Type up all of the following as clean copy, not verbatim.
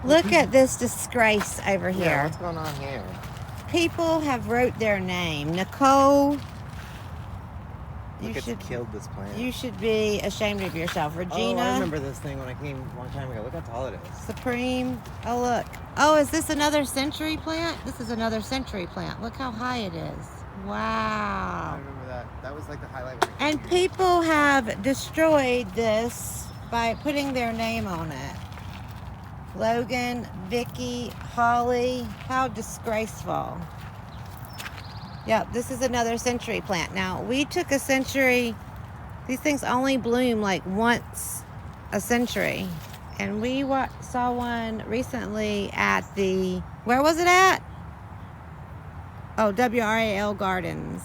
Look at this disgrace over here. Yeah, what's going on here? People have wrote their name. Nicole. Look, it's killed this plant. You should be ashamed of yourself. Regina. Oh, I remember this thing when I came a long time ago. Look how tall it is. Supreme. Oh, look. Oh, is this another century plant? This is another century plant. Look how high it is. Wow. I remember that. That was like the highlight. And people have destroyed this by putting their name on it. Logan, Vicky, Holly. How disgraceful. Yep, this is another century plant. Now, we took a century. These things only bloom like once a century. And we saw one recently at the, where was it at? Oh, WRAL Gardens.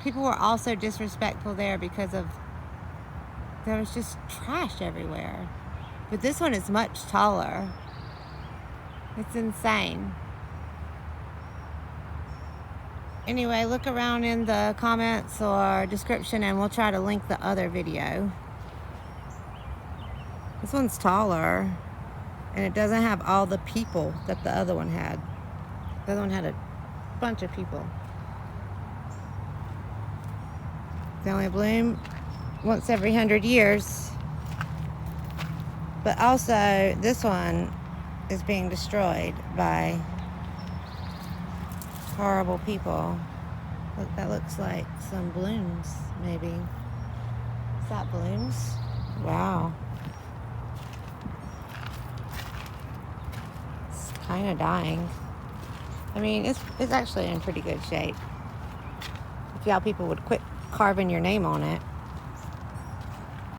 People were also disrespectful there because of, there was just trash everywhere. But this one is much taller. It's insane. Anyway, look around in the comments or description and we'll try to link the other video. This one's taller and it doesn't have all the people that the other one had. The other one had a bunch of people. They only bloom once every 100 years. But also, this one is being destroyed by horrible people. Look, that looks like some blooms, maybe. Is that blooms? Wow. It's kind of dying. I mean, it's actually in pretty good shape. If y'all people would quit carving your name on it.